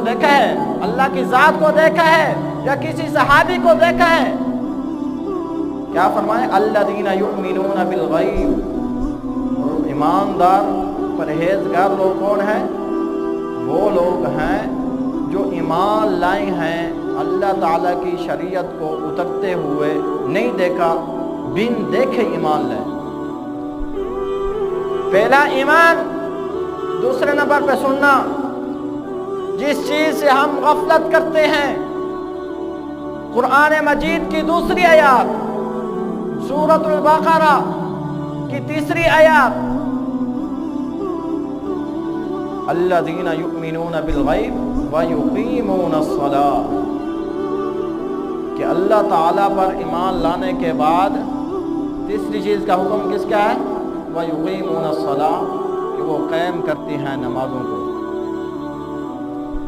دیکھا ہے؟ اللہ کی ذات کو دیکھا ہے یا کسی صحابی کو دیکھا ہے؟ کیا فرمائے؟ الذین یؤمنون بالغیب، ایماندار پرہیزگار لوگ کون ہیں؟ وہ لوگ ہیں جو ایمان لائے ہیں اللہ تعالیٰ کی شریعت کو اترتے ہوئے، نہیں دیکھا، بن دیکھے ایمان لائے۔ پہلا ایمان، دوسرے نمبر پہ سننا۔ جس چیز سے ہم غفلت کرتے ہیں، قرآن مجید کی دوسری آیات، سورۃ البقرہ کی تیسری آیات، الذین یؤمنون بالغیب ویقیمون الصلاۃ، کہ اللہ تعالیٰ پر ایمان لانے کے بعد تیسری چیز کا حکم کس کا ہے؟ وَيُقِيمُونَ الصَّلَاةَ، کہ وہ قائم کرتی ہیں نمازوں کو۔